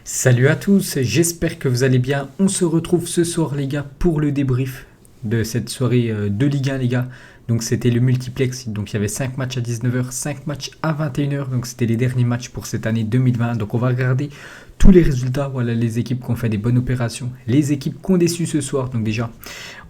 Salut à tous, j'espère que vous allez bien. On se retrouve ce soir les gars pour le débrief de cette soirée de Ligue 1 les gars. Donc c'était le multiplex, donc il y avait 5 matchs à 19h, 5 matchs à 21h, donc c'était les derniers matchs pour cette année 2020. Donc on va regarder tous les résultats, voilà les équipes qui ont fait des bonnes opérations, les équipes qui ont déçu ce soir. Donc déjà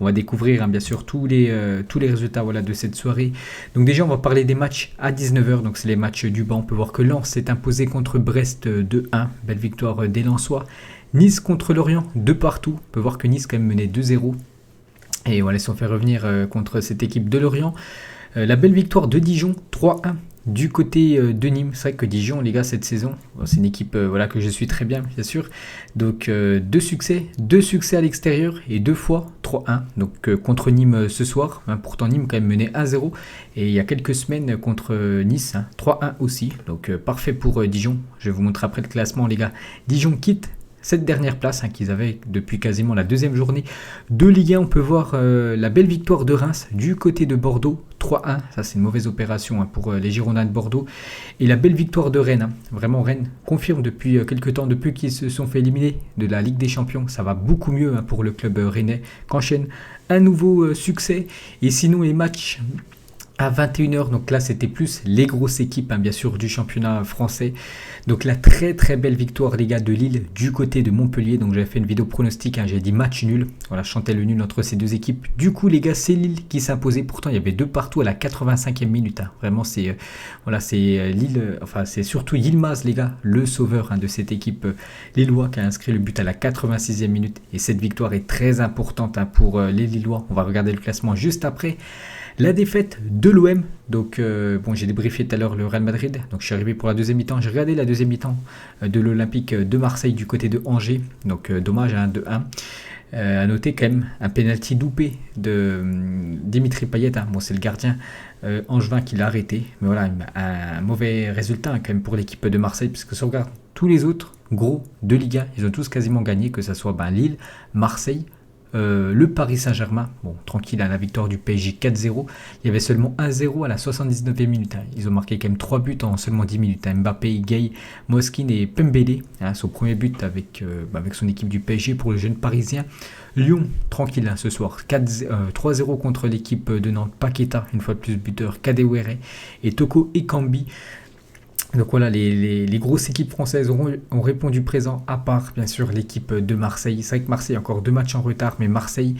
on va découvrir bien sûr tous les résultats voilà, de cette soirée. Donc déjà on va parler des matchs à 19h, donc c'est les matchs du banc. On peut voir que Lens s'est imposé contre Brest 2-1, belle victoire des Lensois. Nice contre Lorient, de partout. On peut voir que Nice quand même menait 2-0. Et voilà, ils se sont fait revenir contre cette équipe de Lorient. La belle victoire de Dijon, 3-1 du côté de Nîmes. C'est vrai que Dijon, les gars, cette saison, c'est une équipe voilà, que je suis très bien sûr. Donc deux succès à l'extérieur et 2 fois 3-1. Donc contre Nîmes ce soir. Pourtant Nîmes quand même menait 1-0. Et il y a quelques semaines contre Nice, 3-1 aussi. Donc parfait pour Dijon. Je vais vous montrer après le classement, les gars. Dijon quitte cette dernière place qu'ils avaient depuis quasiment la deuxième journée de Ligue 1. On peut voir la belle victoire de Reims du côté de Bordeaux, 3-1. Ça c'est une mauvaise opération pour les Girondins de Bordeaux. Et la belle victoire de Rennes. Vraiment Rennes confirme depuis quelques temps, depuis qu'ils se sont fait éliminer de la Ligue des Champions. Ça va beaucoup mieux pour le club rennais qu'enchaîne un nouveau succès. Et sinon les matchs à 21h, donc là c'était plus les grosses équipes bien sûr du championnat français. Donc la très très belle victoire les gars de Lille du côté de Montpellier. Donc j'avais fait une vidéo pronostic, j'ai dit match nul. Voilà, je chantais le nul entre ces deux équipes. Du coup les gars, c'est Lille qui s'imposait. Pourtant il y avait 2 partout à la 85e minute. Vraiment c'est voilà, c'est Lille, enfin c'est surtout Yilmaz les gars, le sauveur de cette équipe lillois qui a inscrit le but à la 86e minute. Et cette victoire est très importante pour les Lillois. On va regarder le classement juste après. La défaite de l'OM, donc bon, j'ai débriefé tout à l'heure le Real Madrid, donc je suis arrivé pour la deuxième mi-temps, j'ai regardé la deuxième mi-temps de l'Olympique de Marseille du côté de Angers, donc dommage 2-1. À noter quand même un penalty loupé de Dimitri Payet, bon c'est le gardien angevin qui l'a arrêté, mais voilà un mauvais résultat quand même pour l'équipe de Marseille, parce que si on regarde tous les autres gros de Liga, ils ont tous quasiment gagné, que ce soit Lille, Marseille, le Paris Saint-Germain, bon tranquille la victoire du PSG 4-0, il y avait seulement 1-0 à la 79e minute, ils ont marqué quand même 3 buts en seulement 10 minutes, Mbappé, Gueye, Moskin et Pembele, son premier but avec son équipe du PSG pour le jeune parisien. Lyon, tranquille ce soir, 3-0 contre l'équipe de Nantes, Paqueta, une fois de plus buteur, Kadewere et Toko Ekambi. Donc voilà, les grosses équipes françaises ont répondu présent, à part bien sûr l'équipe de Marseille. C'est vrai que Marseille a encore 2 matchs en retard, mais Marseille,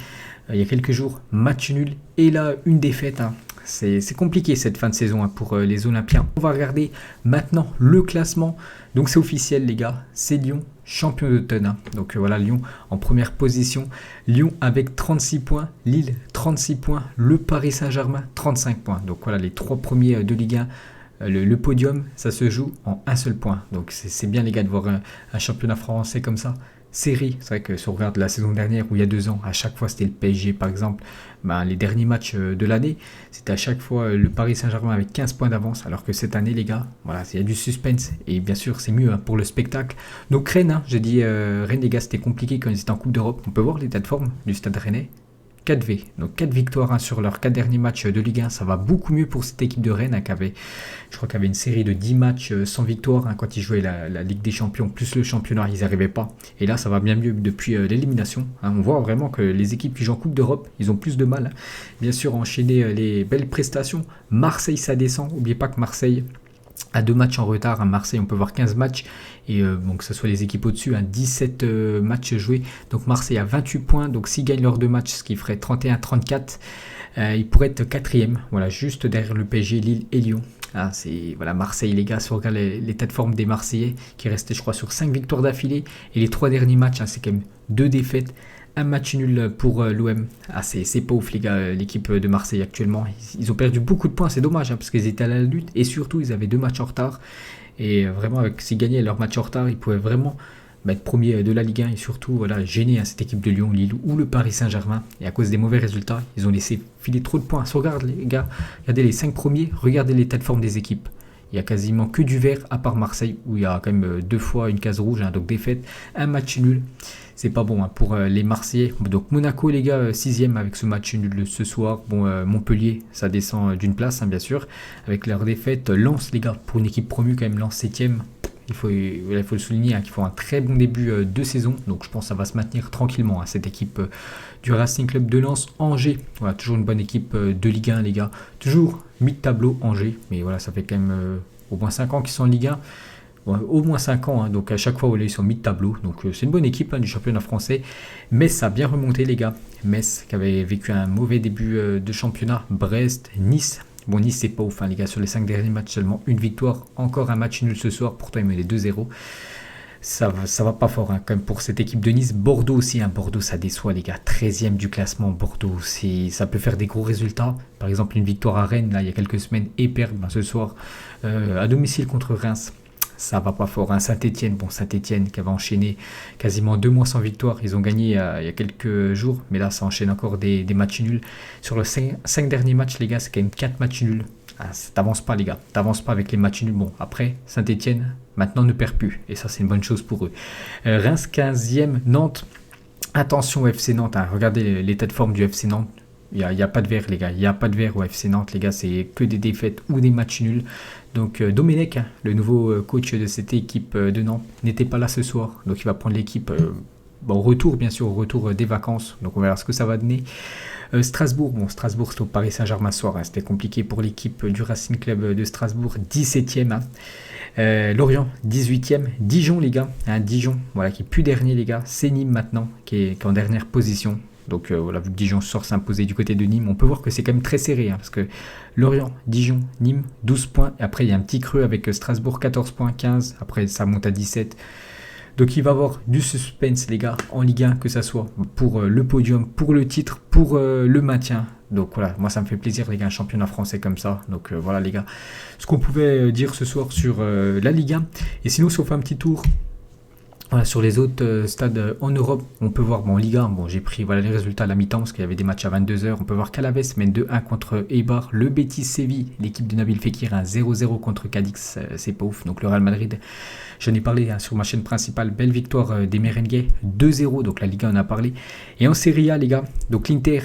il y a quelques jours, match nul, et là, une défaite. C'est compliqué cette fin de saison pour les Olympiens. On va regarder maintenant le classement. Donc c'est officiel les gars, c'est Lyon, champion d'automne. Donc voilà, Lyon en première position. Lyon avec 36 points, Lille 36 points, le Paris Saint-Germain 35 points. Donc voilà, les 3 premiers de Ligue 1. Le podium, ça se joue en un seul point. Donc c'est bien les gars de voir un championnat français comme ça. Série, c'est vrai que si on regarde la saison dernière ou il y a 2 ans, à chaque fois c'était le PSG par exemple, les derniers matchs de l'année, c'était à chaque fois le Paris Saint-Germain avec 15 points d'avance, alors que cette année les gars, voilà, il y a du suspense et bien sûr c'est mieux pour le spectacle. Donc Rennes, j'ai dit Rennes les gars, c'était compliqué quand ils étaient en Coupe d'Europe. On peut voir l'état de forme du Stade Rennais. 4V, donc 4 victoires sur leurs 4 derniers matchs de Ligue 1, ça va beaucoup mieux pour cette équipe de Rennes je crois qu'il y avait une série de 10 matchs sans victoire quand ils jouaient la Ligue des Champions plus le championnat, ils n'y arrivaient pas. Et là ça va bien mieux depuis l'élimination. On voit vraiment que les équipes qui jouent en Coupe d'Europe, ils ont plus de mal bien sûr à enchaîner les belles prestations. Marseille ça descend, n'oubliez pas que Marseille à 2 matchs en retard, Marseille on peut voir 15 matchs et bon, que ce soit les équipes au-dessus, 17 matchs joués, donc Marseille a 28 points, donc s'ils gagnent leurs 2 matchs, ce qui ferait 31-34, ils pourraient être 4e, voilà, juste derrière le PSG, Lille et Lyon. C'est voilà, Marseille les gars, si on regarde l'état de forme des Marseillais qui restaient je crois sur 5 victoires d'affilée, et les 3 derniers matchs c'est quand même 2 défaites, un match nul pour l'OM. C'est pas ouf les gars, l'équipe de Marseille actuellement. Ils ont perdu beaucoup de points, c'est dommage parce qu'ils étaient à la lutte et surtout ils avaient 2 matchs en retard. Et vraiment, s'ils gagnaient leur match en retard, ils pouvaient vraiment être premiers de la Ligue 1 et surtout voilà, gêner cette équipe de Lyon, Lille ou le Paris Saint-Germain. Et à cause des mauvais résultats, ils ont laissé filer trop de points. Si on regarde les gars, regardez les 5 premiers, regardez l'état de forme des équipes. Il n'y a quasiment que du vert à part Marseille où il y a quand même 2 fois une case rouge, donc défaite, un match nul. C'est pas bon pour les Marseillais. Donc Monaco les gars 6e avec ce match nul ce soir. Bon Montpellier ça descend d'une place bien sûr avec leur défaite. Lens les gars pour une équipe promue quand même, Lens 7e. il faut le souligner, hein, qu'ils font un très bon début de saison. Donc je pense que ça va se maintenir tranquillement, hein, cette équipe du Racing Club de Lens. Angers, voilà, toujours une bonne équipe de Ligue 1, les gars. Toujours mi-tableau Angers, mais voilà, ça fait quand même au moins 5 ans qu'ils sont en Ligue 1. Ouais, au moins 5 ans, hein, donc à chaque fois ils sont mi-tableau, donc c'est une bonne équipe, hein, du championnat français. Metz a bien remonté, les gars. Metz qui avait vécu un mauvais début de championnat. Brest, Nice. Bon, Nice c'est pas ouf, hein, les gars, sur les 5 derniers matchs seulement une victoire, encore un match nul ce soir, pourtant ils menaient 2-0. Ça va pas fort, hein, quand même, pour cette équipe de Nice. Bordeaux aussi, hein, Bordeaux ça déçoit, les gars. 13e du classement, Bordeaux, ça peut faire des gros résultats. Par exemple une victoire à Rennes là, il y a quelques semaines, et perdre ce soir à domicile contre Reims. Ça va pas fort, hein. Saint-Etienne, bon, Saint-Etienne qui avait enchaîné quasiment 2 mois sans victoire. Ils ont gagné il y a quelques jours, mais là ça enchaîne encore des matchs nuls. Sur les 5 derniers matchs, les gars, c'est quand même 4 matchs nuls. Ah, t'avances pas, les gars, t'avances pas avec les matchs nuls. Bon, après, Saint-Etienne maintenant ne perd plus, et ça c'est une bonne chose pour eux. Reims 15e, Nantes. Attention au FC Nantes, hein. Regardez l'état de forme du FC Nantes. Il n'y a pas de vert, les gars. Il n'y a pas de vert au FC Nantes, les gars. C'est que des défaites ou des matchs nuls. Donc Domenech, hein, le nouveau coach de cette équipe de Nantes, n'était pas là ce soir. Donc il va prendre l'équipe au retour, bien sûr, au retour des vacances. Donc on verra ce que ça va donner. Strasbourg, bon, Strasbourg, c'était au Paris Saint-Germain ce soir. Hein. C'était compliqué pour l'équipe du Racing Club de Strasbourg. 17e. Hein. Lorient, 18e. Dijon, les gars. Hein, Dijon, voilà, qui est plus dernier, les gars. C'est Nîmes maintenant, qui est en dernière position. Donc voilà, vu que Dijon sort s'imposer du côté de Nîmes, on peut voir que c'est quand même très serré, hein, parce que Lorient, Dijon, Nîmes, 12 points. Et après, il y a un petit creux avec Strasbourg, 14 points, 15. Après, ça monte à 17. Donc il va y avoir du suspense, les gars, en Ligue 1, que ça soit pour le podium, pour le titre, pour le maintien. Donc voilà, moi ça me fait plaisir, les gars, un championnat français comme ça. Donc voilà, les gars, ce qu'on pouvait dire ce soir sur la Ligue 1. Et sinon, si on fait un petit tour... Voilà, sur les autres stades en Europe, on peut voir, bon, en Ligue 1, bon, j'ai pris voilà, les résultats à la mi-temps parce qu'il y avait des matchs à 22h. On peut voir qu'Alaves mène 2-1 contre Eibar. Le Betis Séville, l'équipe de Nabil Fekir, 1-0-0 contre Cadix, c'est pas ouf. Donc le Real Madrid, j'en ai parlé, hein, sur ma chaîne principale, belle victoire des Merengues, 2-0, donc la Ligue 1 on a parlé. Et en Serie A, les gars, donc l'Inter,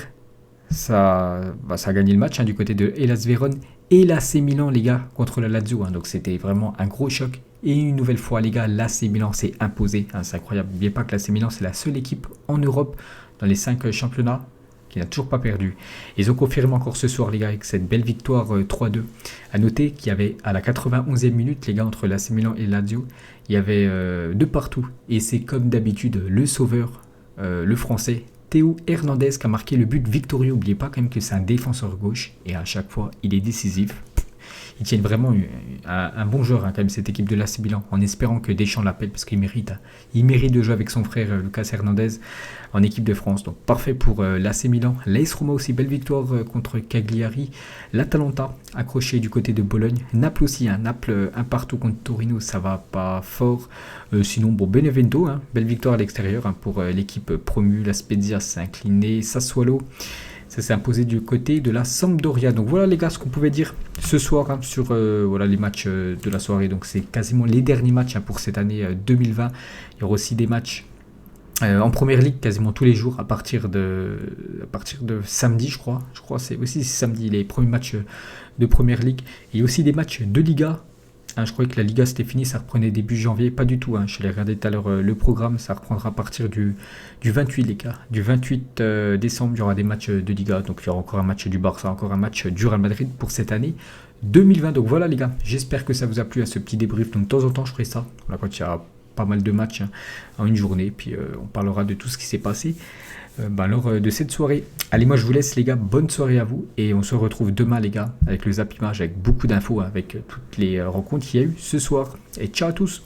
ça a gagné le match, hein, du côté de Hellas Vérone. Et l'AC Milan, les gars, contre la Lazio, hein, donc c'était vraiment un gros choc. Et une nouvelle fois, les gars, l'AC Milan s'est imposé. Hein, c'est incroyable. N'oubliez pas que l'AC Milan, c'est la seule équipe en Europe dans les 5 championnats qui n'a toujours pas perdu. Ils ont confirmé encore ce soir, les gars, avec cette belle victoire 3-2. À noter qu'il y avait à la 91e minute, les gars, entre l'AC Milan et Lazio, il y avait de partout. Et c'est comme d'habitude le sauveur, le français, Théo Hernandez, qui a marqué le but victorieux. N'oubliez pas quand même que c'est un défenseur gauche. Et à chaque fois, il est décisif. Ils tiennent vraiment un bon joueur, hein, quand même, cette équipe de l'AC Milan, en espérant que Deschamps l'appelle parce qu'il mérite. Hein. Il mérite de jouer avec son frère Lucas Hernandez en équipe de France. Donc parfait pour l'AC Milan. L'AS Roma aussi, belle victoire contre Cagliari. L'Atalanta accroché du côté de Bologne. Naples aussi, hein, Naples un partout contre Torino, ça va pas fort. Sinon, bon, Benevento, hein, belle victoire à l'extérieur, hein, pour l'équipe promue. La Spezia s'est inclinée. Sassuolo, ça s'est imposé du côté de la Sampdoria. Donc voilà, les gars, ce qu'on pouvait dire ce soir, hein, sur voilà, les matchs de la soirée. Donc c'est quasiment les derniers matchs, hein, pour cette année 2020. Il y aura aussi des matchs en première ligue quasiment tous les jours à partir de samedi, je crois. Je crois que c'est aussi samedi les premiers matchs de première ligue. Il y a aussi des matchs de Liga. Hein, je croyais que la Liga c'était fini, ça reprenait début janvier, pas du tout. Hein, je l'ai regardé tout à l'heure le programme, ça reprendra à partir du 28, les gars. Du 28 décembre, il y aura des matchs de Liga. Donc il y aura encore un match du Barça, encore un match du Real Madrid pour cette année 2020. Donc voilà, les gars, j'espère que ça vous a plu à ce petit débrief. Donc de temps en temps, je ferai ça. Voilà, quand il y a pas mal de matchs, hein, en une journée, puis on parlera de tout ce qui s'est passé lors de cette soirée. Allez, moi je vous laisse, les gars, bonne soirée à vous, et on se retrouve demain, les gars, avec le Zap Image, avec beaucoup d'infos, avec toutes les rencontres qu'il y a eu ce soir, et ciao à tous.